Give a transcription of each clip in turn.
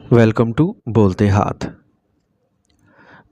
Welcome to बोलते हाथ।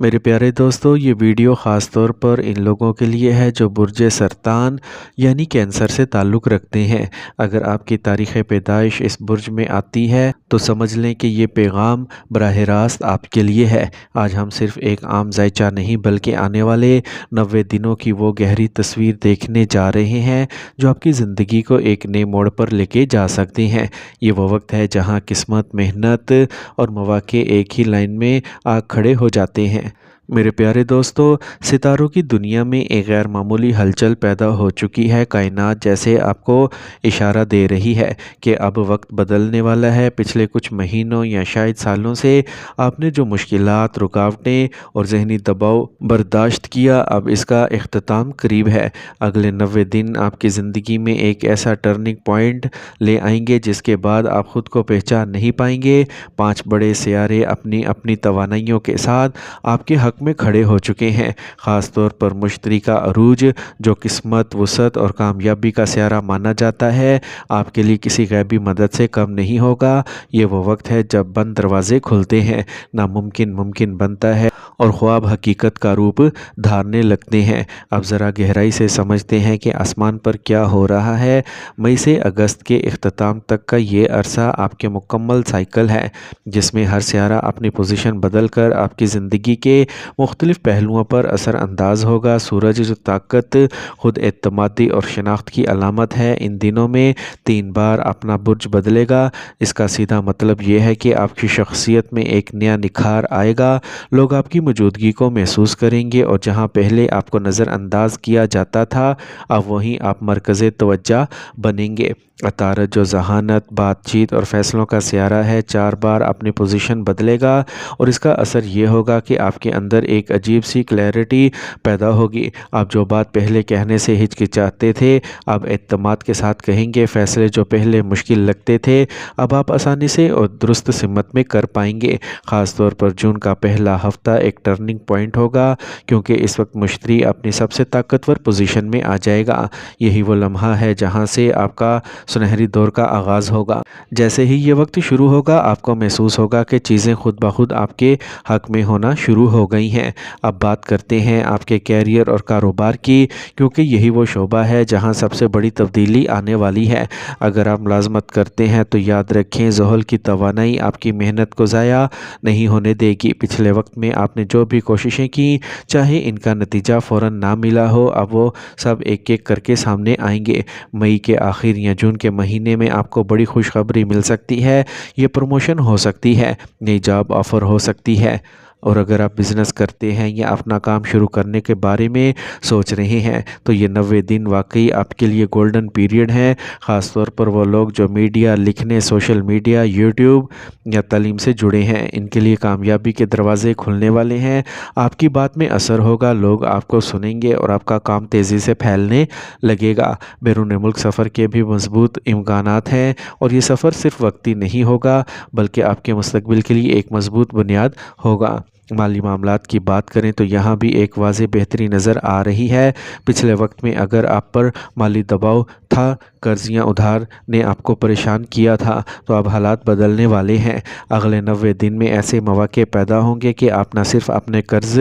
मेरे प्यारे दोस्तों, ये वीडियो ख़ास तौर पर इन लोगों के लिए है जो बुर्ज सरतान यानी कैंसर से ताल्लुक़ रखते हैं। अगर आपकी तारीख़ पैदाइश इस बुर्ज में आती है तो समझ लें कि ये पैगाम बराह रास्त आपके लिए है। आज हम सिर्फ़ एक आम जायचा नहीं बल्कि आने वाले 90 दिनों की वो गहरी तस्वीर देखने जा रहे हैं जो आपकी ज़िंदगी को एक नए मोड़ पर लेके जा सकती हैं। ये वो वक्त है जहाँ किस्मत, मेहनत और मौक़े एक ही लाइन में आ खड़े हो जाते हैं। मेरे प्यारे दोस्तों, सितारों की दुनिया में एक गैर मामूली हलचल पैदा हो चुकी है। कायनात जैसे आपको इशारा दे रही है कि अब वक्त बदलने वाला है। पिछले कुछ महीनों या शायद सालों से आपने जो मुश्किलात, रुकावटें और ज़हनी दबाव बर्दाश्त किया, अब इसका इख्तिताम करीब है। अगले 90 दिन आपकी ज़िंदगी में एक ऐसा टर्निंग पॉइंट ले आएंगे जिसके बाद आप ख़ुद को पहचान नहीं पाएंगे। 5 बड़े सियारे अपनी अपनी तवानाइयों के साथ आपके हक में खड़े हो चुके हैं। ख़ास तौर पर मुश्तरी का अरूज, जो किस्मत, वसअत और कामयाबी का सियारा माना जाता है, आपके लिए किसी गैबी मदद से कम नहीं होगा। ये वो वक्त है जब बंद दरवाजे खुलते हैं, नामुमकिन मुमकिन बनता है और ख्वाब हकीकत का रूप धारने लगते हैं। अब ज़रा गहराई से समझते हैं कि आसमान पर क्या हो रहा है। मई से अगस्त के इख्तिताम तक का ये अरसा आपके मुकम्मल साइकिल है, जिसमें हर सियारा अपनी पोजीशन बदल कर आपकी ज़िंदगी के मुख्तलिफ पहलुओं पर असर अंदाज होगा। सूरज जो ताकत, खुद एतमादी और शनाख्त की अलामत है, इन दिनों में 3 बार अपना बुर्ज बदलेगा। इसका सीधा मतलब ये है कि आपकी शख्सियत में एक नया निखार आएगा। लोग आपकी मौजूदगी को महसूस करेंगे और जहाँ पहले आपको नज़रअंदाज किया जाता था, अब वहीं आप मरकज़े तवज्जो बनेंगे। अतारत जो जहानत, बातचीत और फैसलों का सियारा है, 4 बार अपनी पोजीशन बदलेगा और इसका असर ये होगा कि आपके अंदर एक अजीब सी क्लैरिटी पैदा होगी। आप जो बात पहले कहने से हिचकिचाते थे, अब एतमाद के साथ कहेंगे। फैसले जो पहले मुश्किल लगते थे, अब आप आसानी से और दुरुस्त सिमत में कर पाएंगे। ख़ास तौर पर जून का पहला हफ्ता एक टर्निंग पॉइंट होगा, क्योंकि इस वक्त मुश्तरी अपनी सबसे ताकतवर पोजीशन में आ जाएगा। यही वो लम्हा है जहाँ से आपका सुनहरी दौर का आगाज़ होगा। जैसे ही ये वक्त शुरू होगा, आपको महसूस होगा कि चीज़ें खुद ब खुद आपके हक में होना शुरू हो गई हैं। अब बात करते हैं आपके कैरियर और कारोबार की, क्योंकि यही वो शोबा है जहां सबसे बड़ी तब्दीली आने वाली है। अगर आप मुलाजमत करते हैं तो याद रखें, ज़ोहल की तवानाई आपकी मेहनत को ज़ाया नहीं होने देगी। पिछले वक्त में आपने जो भी कोशिशें की, चाहे इनका नतीजा फ़ौरन ना मिला हो, अब वो सब एक एक करके सामने आएंगे। मई के आखिर या जून के महीने में आपको बड़ी खुशखबरी मिल सकती है। ये प्रमोशन हो सकती है, नई जॉब ऑफ़र हो सकती है। और अगर आप बिज़नेस करते हैं या अपना काम शुरू करने के बारे में सोच रहे हैं, तो ये 90 दिन वाकई आपके लिए गोल्डन पीरियड हैं। ख़ास तौर पर वो लोग जो मीडिया, लिखने, सोशल मीडिया, यूट्यूब या तालीम से जुड़े हैं, इनके लिए कामयाबी के दरवाज़े खुलने वाले हैं। आपकी बात में असर होगा, लोग आपको सुनेंगे और आपका काम तेज़ी से फैलने लगेगा। बैरून मुल्क सफ़र के भी मजबूत इम्कानात हैं और ये सफ़र सिर्फ वक्ती नहीं होगा, बल्कि आपके मुस्तकबिल के लिए एक मजबूत बुनियाद होगा। माली मामलात की बात करें तो यहाँ भी एक वाज़ेह बेहतरी नज़र आ रही है। पिछले वक्त में अगर आप पर माली दबाव था, कर्ज़ या उधार ने आपको परेशान किया था, तो अब हालात बदलने वाले हैं। अगले 90 दिन में ऐसे मौक़े पैदा होंगे कि आप न सिर्फ अपने कर्ज़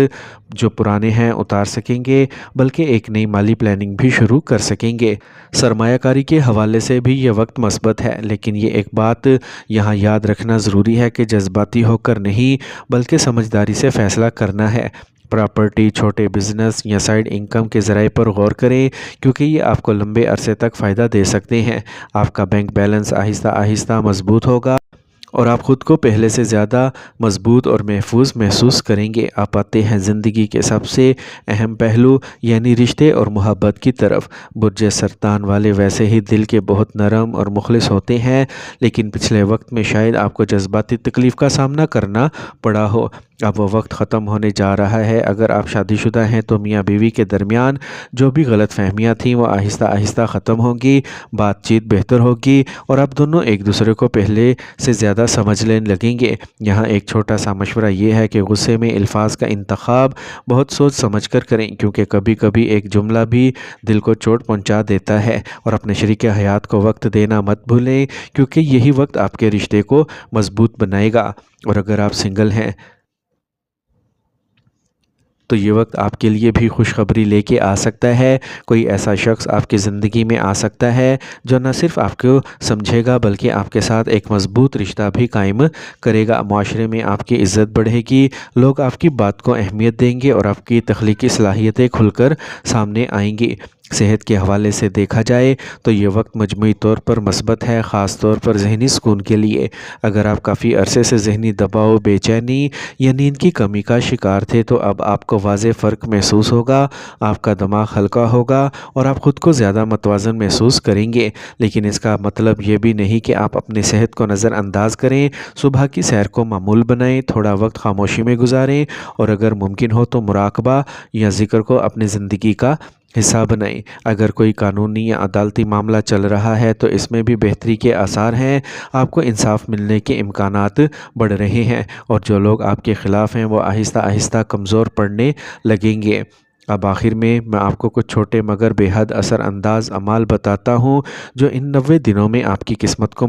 जो पुराने हैं उतार सकेंगे, बल्कि एक नई माली प्लानिंग भी शुरू कर सकेंगे। सरमायाकारी के हवाले से भी ये वक्त मस्बत है, लेकिन ये एक बात यहाँ याद रखना ज़रूरी है कि जज्बाती होकर नहीं, बल्कि समझदारी से फ़ैसला करना है। प्रॉपर्टी, छोटे बिज़नेस या साइड इनकम के ज़राए पर गौर करें, क्योंकि ये आपको लंबे अरसे तक फ़ायदा दे सकते हैं। आपका बैंक बैलेंस आहिस्ता आहिस्ता मजबूत होगा और आप ख़ुद को पहले से ज़्यादा मजबूत और महफूज महसूस करेंगे। आप आते हैं ज़िंदगी के सबसे अहम पहलू यानी रिश्ते और मोहब्बत की तरफ। बुर्ज सरतान वाले वैसे ही दिल के बहुत नरम और मुखलिस होते हैं, लेकिन पिछले वक्त में शायद आपको जज्बाती तकलीफ़ का सामना करना पड़ा हो। اب وہ وقت ختم ہونے جا رہا ہے۔ اگر آپ شادی شدہ ہیں تو میاں بیوی کے درمیان جو بھی غلط فہمیاں تھیں وہ آہستہ آہستہ ختم ہوں گی، بات چیت بہتر ہوگی اور آپ دونوں ایک دوسرے کو پہلے سے زیادہ سمجھ لینے لگیں گے۔ یہاں ایک چھوٹا سا مشورہ یہ ہے کہ غصے میں الفاظ کا انتخاب بہت سوچ سمجھ کر کریں، کیونکہ کبھی کبھی ایک جملہ بھی دل کو چوٹ پہنچا دیتا ہے۔ اور اپنے شریک حیات کو وقت دینا مت بھولیں، کیونکہ یہی وقت آپ کے رشتے کو مضبوط بنائے گا۔ اور اگر آپ سنگل ہیں تو یہ وقت آپ کے لیے بھی خوشخبری لے کے آ سکتا ہے۔ کوئی ایسا شخص آپ کی زندگی میں آ سکتا ہے جو نہ صرف آپ کو سمجھے گا بلکہ آپ کے ساتھ ایک مضبوط رشتہ بھی قائم کرے گا۔ معاشرے میں آپ کی عزت بڑھے گی، لوگ آپ کی بات کو اہمیت دیں گے اور آپ کی تخلیقی صلاحیتیں کھل کر سامنے آئیں گی۔ صحت کے حوالے سے دیکھا جائے تو یہ وقت مجموعی طور پر مثبت ہے، خاص طور پر ذہنی سکون کے لیے۔ اگر آپ کافی عرصے سے ذہنی دباؤ، بے چینی یا نیند کی کمی کا شکار تھے تو اب آپ کو واضح فرق محسوس ہوگا، آپ کا دماغ ہلکا ہوگا اور آپ خود کو زیادہ متوازن محسوس کریں گے۔ لیکن اس کا مطلب یہ بھی نہیں کہ آپ اپنی صحت کو نظر انداز کریں۔ صبح کی سیر کو معمول بنائیں، تھوڑا وقت خاموشی میں گزاریں اور اگر ممکن ہو تو مراقبہ یا ذکر کو اپنی زندگی کا حصہ بنائیں۔ اگر کوئی قانونی یا عدالتی معاملہ چل رہا ہے تو اس میں بھی بہتری کے آثار ہیں، آپ کو انصاف ملنے کے امکانات بڑھ رہے ہیں اور جو لوگ آپ کے خلاف ہیں وہ آہستہ آہستہ کمزور پڑنے لگیں گے۔ اب آخر میں آپ کو کچھ چھوٹے مگر بے حد اثر انداز اعمال بتاتا ہوں جو ان 90 دنوں میں آپ کی قسمت کو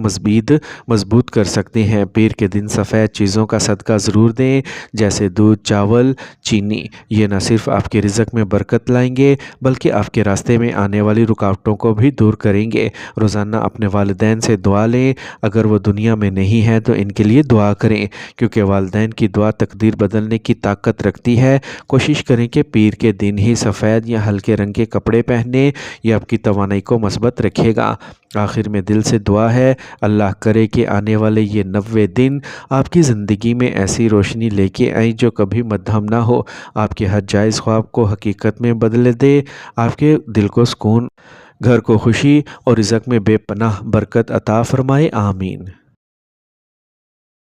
مضبوط کر سکتے ہیں۔ پیر کے دن سفید چیزوں کا صدقہ ضرور دیں، جیسے دودھ، چاول، چینی۔ یہ نہ صرف آپ کے رزق میں برکت لائیں گے بلکہ آپ کے راستے میں آنے والی رکاوٹوں کو بھی دور کریں گے۔ روزانہ اپنے والدین سے دعا لیں، اگر وہ دنیا میں نہیں ہیں تو ان کے لیے دعا کریں، کیونکہ والدین کی دعا تقدیر بدلنے کی طاقت رکھتی ہے۔ کوشش کریں کہ پیر کے دن ہی سفید یا ہلکے رنگ کے کپڑے پہنیں، یہ آپ کی توانائی کو مثبت رکھے گا۔ آخر میں دل سے دعا ہے، اللہ کرے کہ آنے والے یہ 90 دن آپ کی زندگی میں ایسی روشنی لے کے آئیں جو کبھی مدھم نہ ہو، آپ کے ہر جائز خواب کو حقیقت میں بدل دے، آپ کے دل کو سکون، گھر کو خوشی اور رزق میں بے پناہ برکت عطا فرمائے، آمین۔